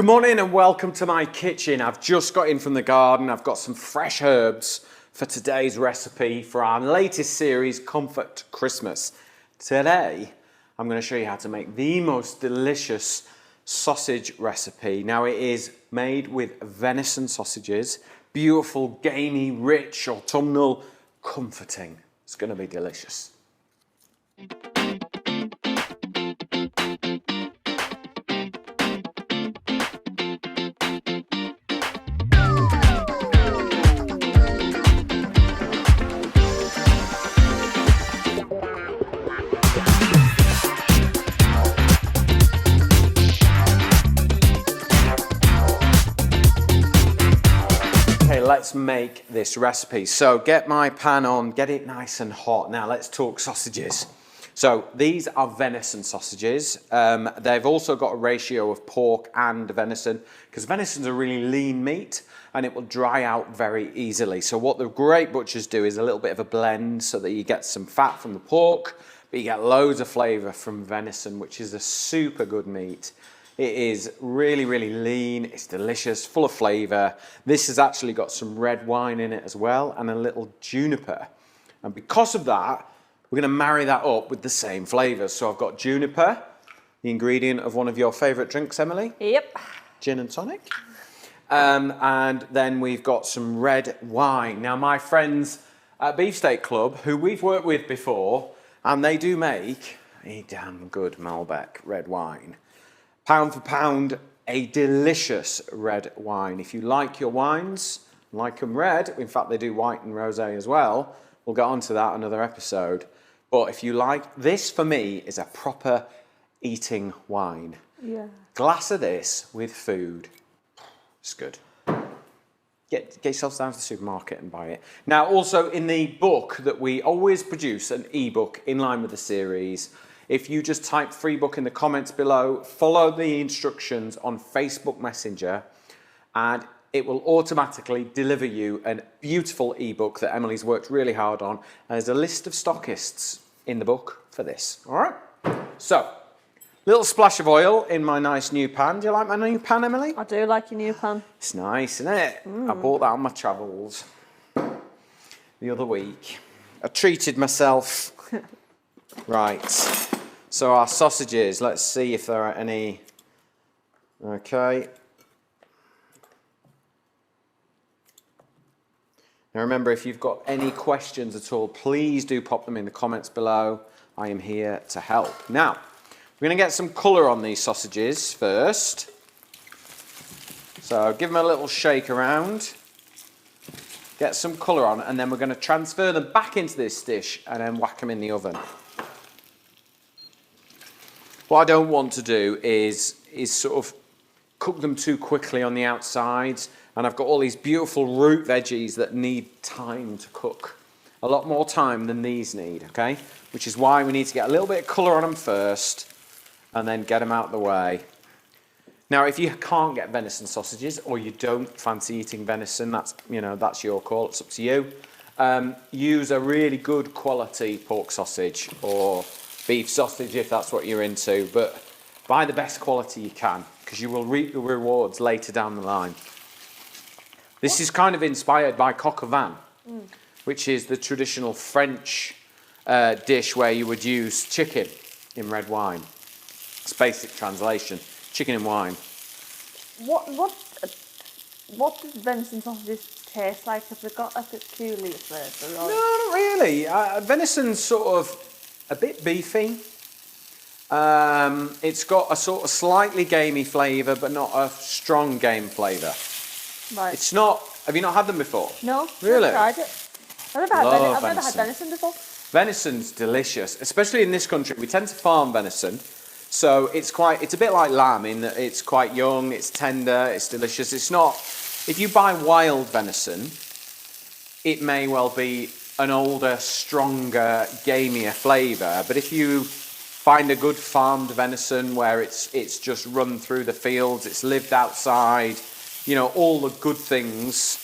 Good morning and welcome to my kitchen. I've just got in from the garden. I've got some fresh herbs for today's recipe for our latest series, Comfort Christmas. Today, I'm going to show you how to make the most delicious sausage recipe. Now it is made with venison sausages, beautiful, gamey, rich, autumnal, comforting. It's going to be delicious. Let's make this recipe. So get my pan on, get it nice and hot. Now let's talk sausages. So these are venison sausages. They've also got a ratio of pork and venison because venison's a really lean meat and it will dry out very easily. So what the great butchers do is a little bit of a blend so that you get some fat from the pork, but you get loads of flavour from venison, which is a super good meat. It is really, really lean, it's delicious, full of flavour. This has actually got some red wine in it as well and a little juniper. And because of that, we're going to marry that up with the same flavours. So I've got juniper, the ingredient of one of your favourite drinks, Emily. Yep. Gin and tonic. And then we've got some red wine. Now my friends at Beefsteak Club, who we've worked with before, and they do make a damn good Malbec red wine. Pound for pound, a delicious red wine. If you like your wines, like them red, in fact they do white and rosé as well, we'll get onto that another episode. But if you like, this for me is a proper eating wine. Yeah. Glass of this with food, it's good. Get yourselves down to the supermarket and buy it. Now also in the book that we always produce, an ebook in line with the series, if you just type free book in the comments below, follow the instructions on Facebook Messenger, and it will automatically deliver you a beautiful ebook that Emily's worked really hard on. And there's a list of stockists in the book for this. All right? So, little splash of oil in my nice new pan. Do you like my new pan, Emily? I do like your new pan. It's nice, isn't it? I bought that on my travels the other week. I treated myself. Right. So our sausages, let's see if there are any. Okay. Now remember, if you've got any questions at all, please do pop them in the comments below. I am here to help. Now, we're going to get some colour on these sausages first. So give them a little shake around. Get some colour on, and then we're going to transfer them back into this dish and then whack them in the oven. What I don't want to do is sort of cook them too quickly on the outside, and I've got all these beautiful root veggies that need time to cook. A lot more time than these need, okay? Which is why we need to get a little bit of colour on them first and then get them out of the way. Now, if you can't get venison sausages or you don't fancy eating venison, that's your call, it's up to you. Use a really good quality pork sausage or beef sausage if that's what you're into, but buy the best quality you can because you will reap the rewards later down the line. This is kind of inspired by coq au vin, which is the traditional French dish where you would use chicken in red wine. It's basic translation, chicken in wine. What does venison sausages taste like? Have they got a peculiar flavour? No, not really. Venison's sort of a bit beefy. It's got a sort of slightly gamey flavour, but not a strong game flavour. Right. It's not. Have you not had them before? No. Really? I've tried it. I've never had venison before. Venison's delicious, especially in this country. We tend to farm venison, so it's a bit like lamb in that it's quite young, it's tender, it's delicious. It's not. If you buy wild venison, it may well be an older, stronger, gamier flavour. But if you find a good farmed venison where it's just run through the fields, it's lived outside, all the good things,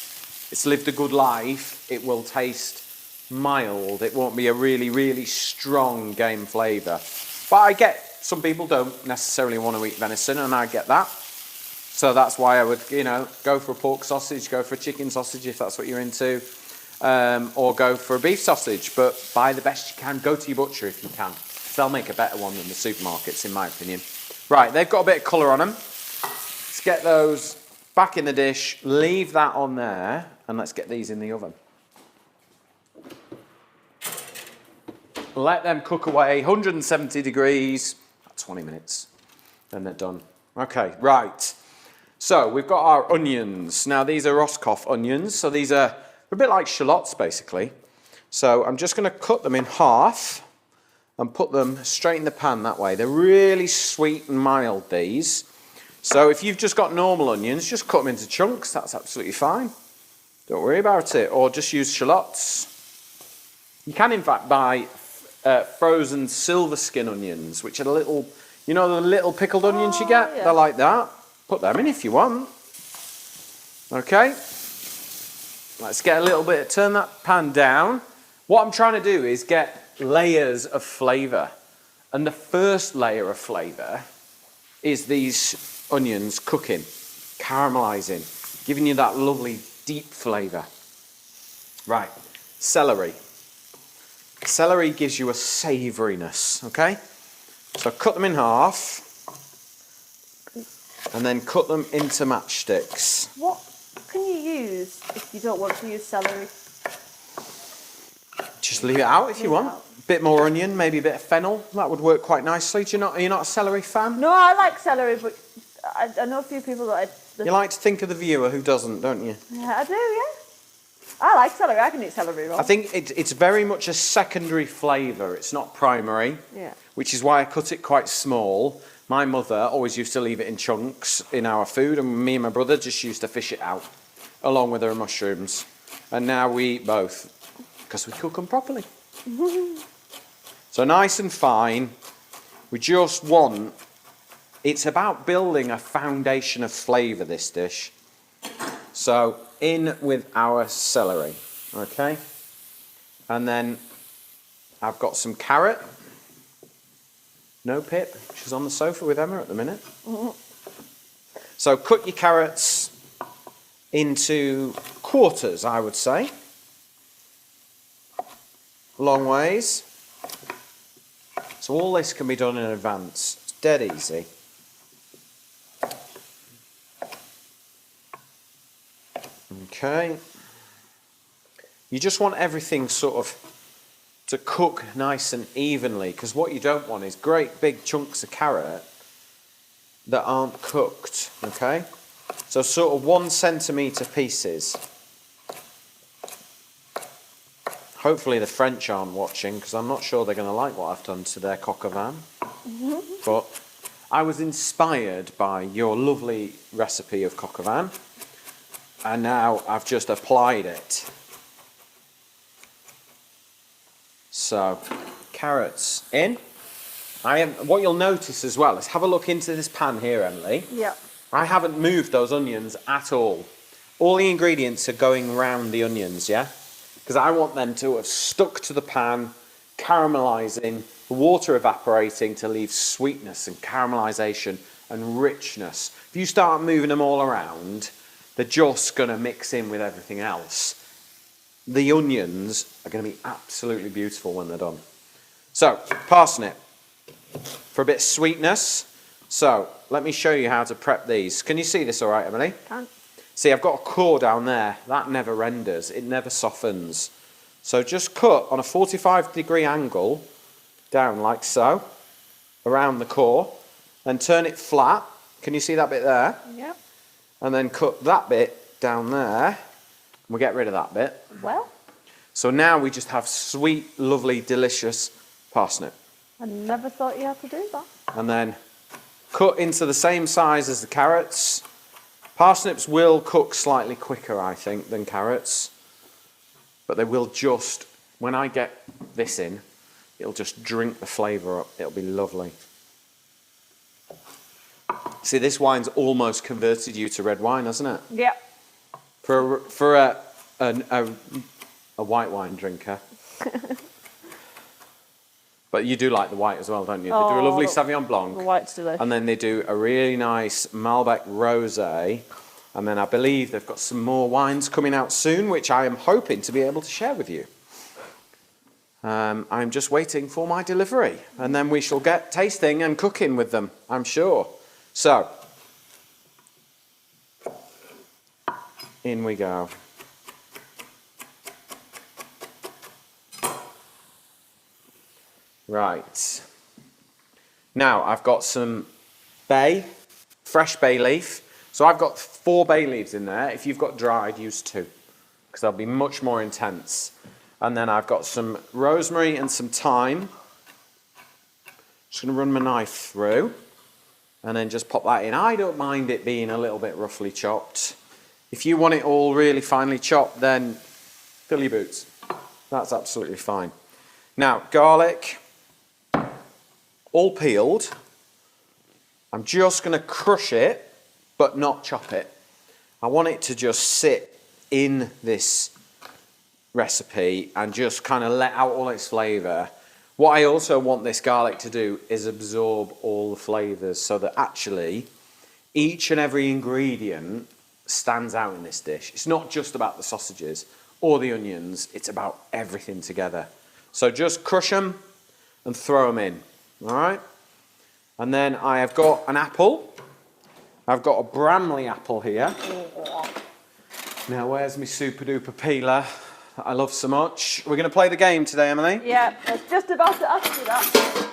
it's lived a good life, it will taste mild. It won't be a really, really strong game flavour. But I get some people don't necessarily want to eat venison, and I get that. So that's why I would, go for a pork sausage, go for a chicken sausage if that's what you're into, or go for a beef sausage. But buy the best you can. Go to your butcher if you can. They'll make a better one than the supermarkets, in my opinion. Right, they've got a bit of colour on them. Let's get those back in the dish. Leave that on there, and let's get these in the oven. Let them cook away, 170 degrees, about 20 minutes, then they're done. Okay, right. So we've got our onions. Now these are Roscoff onions, so these are a bit like shallots basically. So I'm just going to cut them in half and put them straight in the pan that way. They're really sweet and mild, these. So if you've just got normal onions, just cut them into chunks, that's absolutely fine. Don't worry about it, or just use shallots. You can in fact buy frozen silver skin onions, which are the little, the little pickled onions you get? Yeah. They're like that. Put them in if you want. Okay. Let's get a little bit, turn that pan down. What I'm trying to do is get layers of flavour. And the first layer of flavour is these onions cooking, caramelising, giving you that lovely deep flavour. Right, celery. Celery gives you a savouriness, okay? So cut them in half and then cut them into matchsticks. What can you use if you don't want to use celery? Just leave it out if you want. A bit more onion, maybe a bit of fennel. That would work quite nicely. Are you not a celery fan? No, I like celery, but I know a few people that You like to think of the viewer who doesn't, don't you? Yeah, I do, yeah. I like celery. I can eat celery raw. I think it's very much a secondary flavour. It's not primary. Yeah. Which is why I cut it quite small. My mother always used to leave it in chunks in our food, and me and my brother just used to fish it out, along with her mushrooms. And now we eat both, because we cook them properly. So nice and fine. We just want... It's about building a foundation of flavour, this dish. So in with our celery, okay? And then I've got some carrot. No Pip, she's on the sofa with Emma at the minute. So cut your carrots into quarters, I would say. Long ways. So all this can be done in advance. It's dead easy. Okay. You just want everything sort of to cook nice and evenly, because what you don't want is great big chunks of carrot that aren't cooked, okay? So sort of 1 centimetre pieces. Hopefully the French aren't watching, because I'm not sure they're going to like what I've done to their coq au vin. But I was inspired by your lovely recipe of coq au vin, and now I've just applied it. So, carrots in. What you'll notice as well is, have a look into this pan here, Emily. Yeah. I haven't moved those onions at all. All the ingredients are going round the onions, yeah? Because I want them to have stuck to the pan, caramelising, the water evaporating to leave sweetness and caramelisation and richness. If you start moving them all around, they're just going to mix in with everything else. The onions are going to be absolutely beautiful when they're done. So, parsnip for a bit of sweetness. So, let me show you how to prep these. Can you see this all right, Emily? Can't. See, I've got a core down there. That never renders. It never softens. So just cut on a 45-degree angle down like so, around the core, then turn it flat. Can you see that bit there? Yep. And then cut that bit down there. We'll get rid of that bit. Well, So now we just have sweet, lovely, delicious parsnip. I never thought you had to do that. And then cut into the same size as the carrots. Parsnips will cook slightly quicker, I think, than carrots. But they will just, when I get this in, it'll just drink the flavour up. It'll be lovely. See, this wine's almost converted you to red wine, hasn't it? Yep. For a white wine drinker. But But you do like the white as well, don't you? They do a lovely Sauvignon Blanc. The white's delicious. And then they do a really nice Malbec Rosé. And then I believe they've got some more wines coming out soon, which I am hoping to be able to share with you. I'm just waiting for my delivery. And then we shall get tasting and cooking with them, I'm sure. So, in we go. Right. Now I've got some fresh bay leaf. So I've got 4 bay leaves in there. If you've got dried, use 2, because they'll be much more intense. And then I've got some rosemary and some thyme. Just going to run my knife through and then just pop that in. I don't mind it being a little bit roughly chopped. If you want it all really finely chopped, then fill your boots. That's absolutely fine. Now, garlic, all peeled. I'm just going to crush it, but not chop it. I want it to just sit in this recipe and just kind of let out all its flavour. What I also want this garlic to do is absorb all the flavours so that actually each and every ingredient stands out in this dish. It's not just about the sausages or the onions, it's about everything together. So just crush them and throw them in, all right? And then I have got an apple. I've got a Bramley apple here. Now, where's my super duper peeler that I love so much? We're going to play the game today, Emily? Yeah, I was just about to ask you that.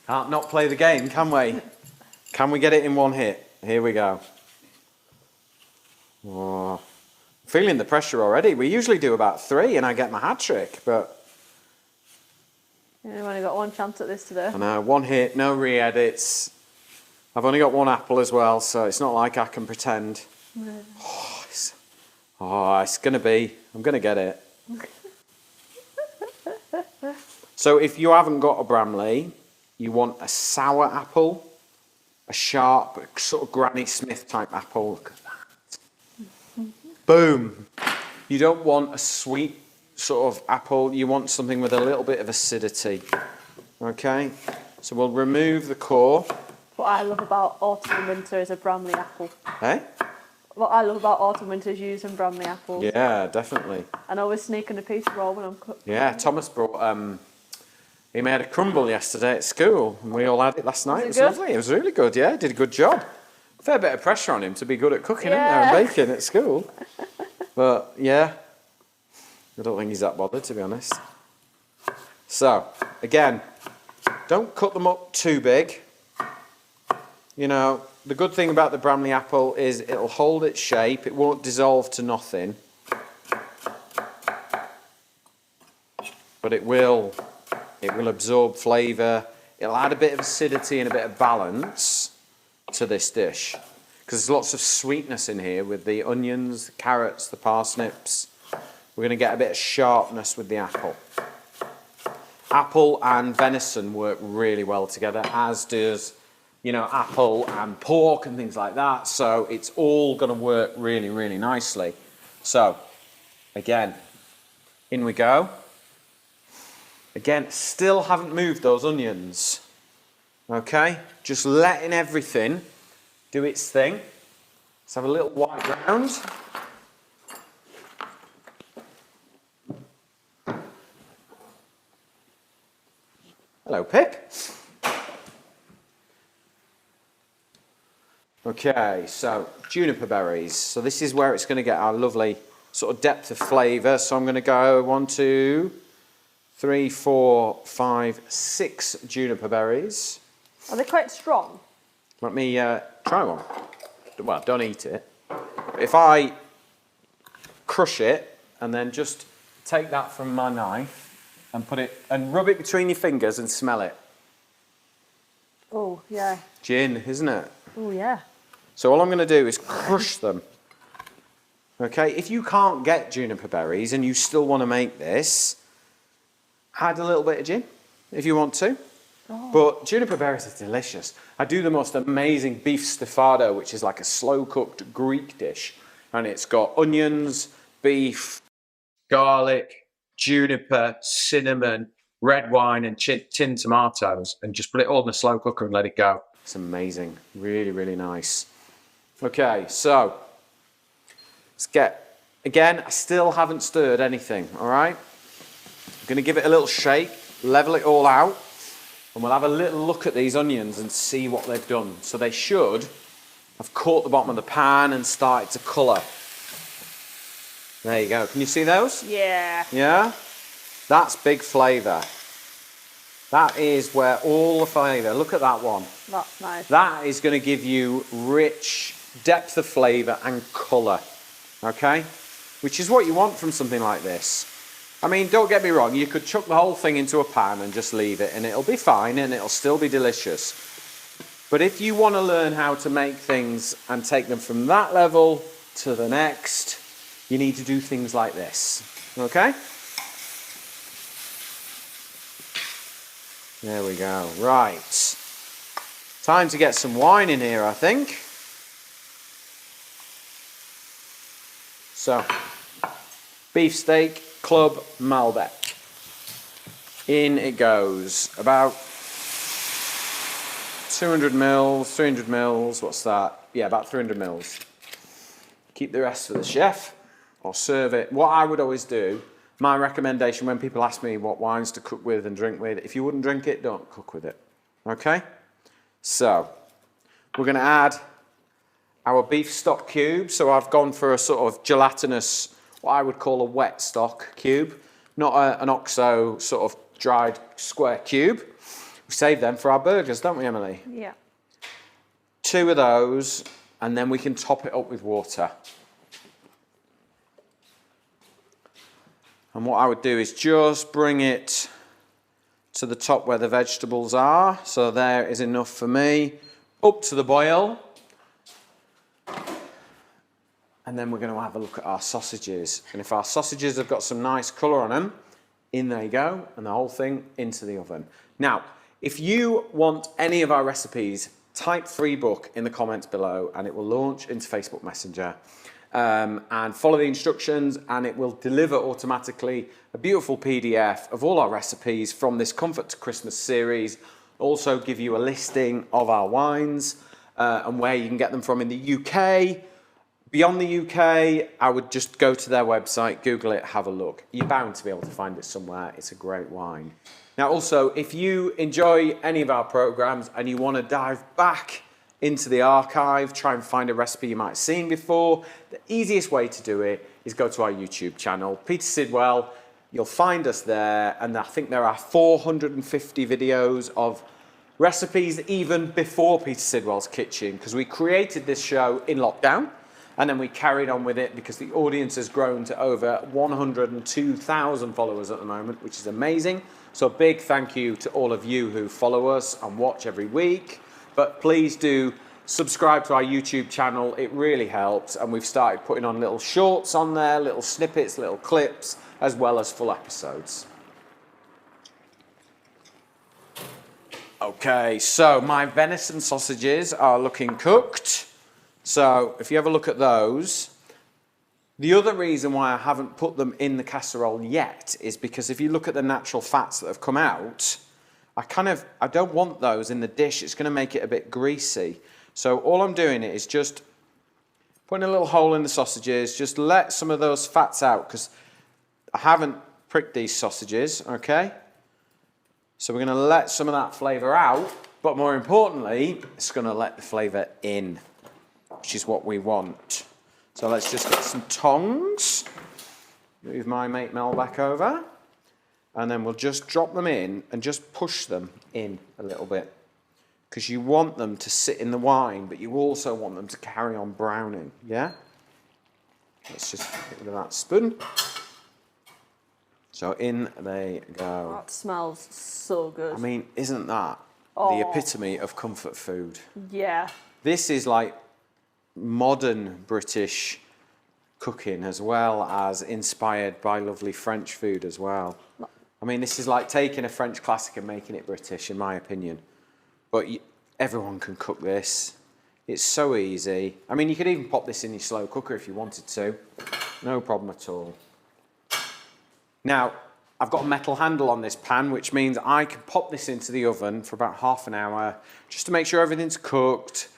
Can't not play the game, can we? Can we get it in one hit? Here we go. Oh, feeling the pressure already. We usually do about 3 and I get my hat trick, but... You've only got 1 chance at this today. I know, 1 hit, no re-edits. I've only got 1 apple as well, so it's not like I can pretend. No. It's going to be, I'm going to get it. So if you haven't got a Bramley, you want a sour apple, a sharp, sort of Granny Smith type apple. Look at that. Boom. You don't want a sweet sort of apple, you want something with a little bit of acidity. Okay, so we'll remove the core. What I love about autumn and winter is a Bramley apple. Eh? What I love about autumn and winter is using Bramley apples. Yeah, definitely. And always sneaking a piece raw when I'm cooking. Yeah, Thomas brought, he made a crumble yesterday at school and we all had it last night. It was lovely, it was really good, yeah, did a good job. Fair bit of pressure on him to be good at cooking, isn't there, and baking at school. But yeah, I don't think he's that bothered, to be honest. So, again, don't cut them up too big. You know, the good thing about the Bramley apple is it'll hold its shape, it won't dissolve to nothing. But it will absorb flavour, it'll add a bit of acidity and a bit of balance to this dish. Because there's lots of sweetness in here with the onions, the carrots, the parsnips. We're going to get a bit of sharpness with the apple. Apple and venison work really well together, as does, you know, apple and pork and things like that. So it's all going to work really, really nicely. So, again, in we go. Again, still haven't moved those onions. Okay? Just letting everything do its thing. Let's have a little white round. Hello, Pip. Okay, so juniper berries. So this is where it's going to get our lovely sort of depth of flavour. So I'm going to go 1, 2, 3, 4, 5, 6 juniper berries. Are they quite strong? Let me try one. Well, don't eat it. If I crush it and then just take that from my knife and put it and rub it between your fingers and smell it. Oh, yeah. Gin, isn't it? Oh, yeah. So all I'm going to do is crush them. Okay, if you can't get juniper berries and you still want to make this, add a little bit of gin if you want to. Oh. But juniper berries are delicious. I do the most amazing beef stafado, which is like a slow-cooked Greek dish. And it's got onions, beef, garlic, juniper, cinnamon, red wine and tinned tomatoes, and just put it all in the slow cooker and let it go. It's amazing. Really, really nice. Okay, so let's get, again, I still haven't stirred anything, all right? I'm going to give it a little shake, level it all out, and we'll have a little look at these onions and see what they've done. So they should have caught the bottom of the pan and started to colour. There you go. Can you see those? Yeah. Yeah? That's big flavour. That is where all the flavour, look at that one. That's nice. That is going to give you rich depth of flavour and colour, okay? Which is what you want from something like this. I mean, don't get me wrong, you could chuck the whole thing into a pan and just leave it and it'll be fine and it'll still be delicious. But if you want to learn how to make things and take them from that level to the next, you need to do things like this, okay? There we go. Right. Time to get some wine in here, I think. So, Beefsteak Club Malbec. In it goes. About 200 mils, 300 mils. What's that? Yeah, about 300 mils. Keep the rest for the chef, or serve it. What I would always do, my recommendation when people ask me what wines to cook with and drink with, if you wouldn't drink it, don't cook with it. Okay? So, we're going to add our beef stock cube. So I've gone for a sort of gelatinous, what I would call a wet stock cube, not an OXO sort of dried square cube. We save them for our burgers, don't we, Emily? Yeah. 2 of those, and then we can top it up with water. And what I would do is just bring it to the top where the vegetables are. So there is enough for me. Up to the boil. And then we're going to have a look at our sausages. And if our sausages have got some nice colour on them, in they go, and the whole thing into the oven. Now, if you want any of our recipes, type free book in the comments below and it will launch into Facebook Messenger. And follow the instructions and it will deliver automatically a beautiful PDF of all our recipes from this Comfort to Christmas series. Also give you a listing of our wines and where you can get them from in the UK. Beyond the UK, I would just go to their website, Google it, have a look. You're bound to be able to find it somewhere. It's a great wine. Now also, if you enjoy any of our programs and you want to dive back into the archive, try and find a recipe you might have seen before, the easiest way to do it is go to our YouTube channel, Peter Sidwell. You'll find us there, and I think there are 450 videos of recipes even before Peter Sidwell's Kitchen, because we created this show in lockdown, and then we carried on with it because the audience has grown to over 102,000 followers at the moment, which is amazing. So a big thank you to all of you who follow us and watch every week. But please do subscribe to our YouTube channel. It really helps. And we've started putting on little shorts on there, little snippets, little clips, as well as full episodes. Okay, so my venison sausages are looking cooked. So if you have a look at those, the other reason why I haven't put them in the casserole yet is because if you look at the natural fats that have come out, I don't want those in the dish. It's going to make it a bit greasy. So all I'm doing is just putting a little hole in the sausages, just let some of those fats out because I haven't pricked these sausages, okay? So we're going to let some of that flavour out, but more importantly, it's going to let the flavour in, which is what we want. So let's just get some tongs. Move my mate Mel back over. And then we'll just drop them in and just push them in a little bit. Because you want them to sit in the wine, but you also want them to carry on browning, yeah? Let's just get rid of that spoon. So in they go. That smells so good. I mean, isn't that the epitome of comfort food? Yeah. This is like modern British cooking as well as inspired by lovely French food as well. I mean, this is like taking a French classic and making it British, in my opinion. But everyone can cook this. It's so easy. I mean, you could even pop this in your slow cooker if you wanted to. No problem at all. Now, I've got a metal handle on this pan, which means I can pop this into the oven for about half an hour, just to make sure everything's cooked.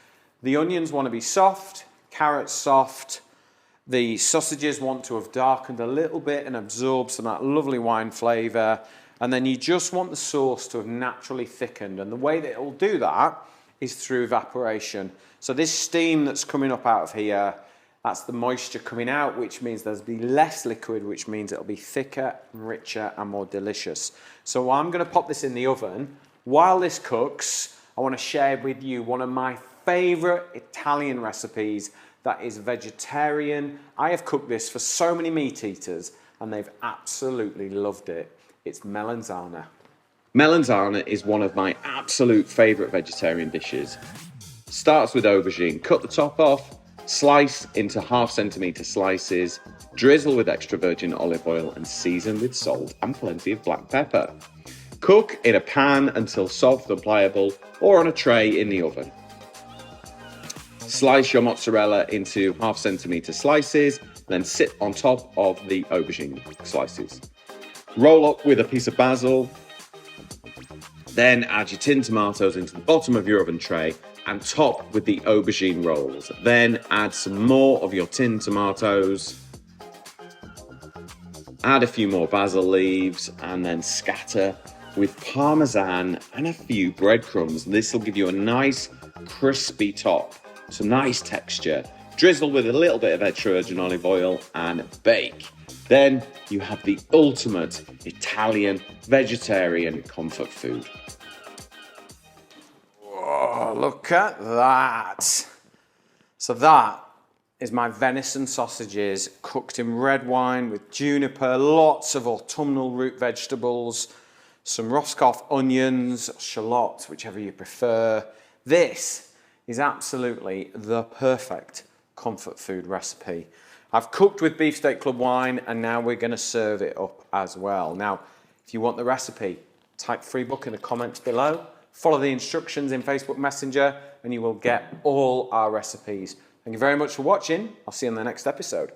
The onions want to be soft, carrots soft. The sausages want to have darkened a little bit and absorbed some of that lovely wine flavour. And then you just want the sauce to have naturally thickened. And the way that it'll do that is through evaporation. So this steam that's coming up out of here, that's the moisture coming out, which means there'll be less liquid, which means it'll be thicker, richer, and more delicious. So I'm going to pop this in the oven. While this cooks, I want to share with you one of my favourite Italian recipes that is vegetarian. I have cooked this for so many meat eaters, and they've absolutely loved it. It's melanzana. Melanzana is one of my absolute favourite vegetarian dishes. Starts with aubergine. Cut the top off, slice into 1/2 centimetre slices, drizzle with extra virgin olive oil and season with salt and plenty of black pepper. Cook in a pan until soft and pliable or on a tray in the oven. Slice your mozzarella into 1/2 centimetre slices, then sit on top of the aubergine slices. Roll up with a piece of basil, then add your tinned tomatoes into the bottom of your oven tray and top with the aubergine rolls. Then add some more of your tinned tomatoes, add a few more basil leaves, and then scatter with parmesan and a few breadcrumbs. This will give you a nice crispy top, some nice texture. Drizzle with a little bit of extra virgin olive oil and bake. Then you have the ultimate Italian vegetarian comfort food. Whoa, look at that. So that is my venison sausages cooked in red wine with juniper, lots of autumnal root vegetables, some Roscoff onions, shallots, whichever you prefer. This is absolutely the perfect comfort food recipe. I've cooked with Beefsteak Club wine, and now we're going to serve it up as well. Now, if you want the recipe, type free book in the comments below, follow the instructions in Facebook Messenger, and you will get all our recipes. Thank you very much for watching. I'll see you in the next episode.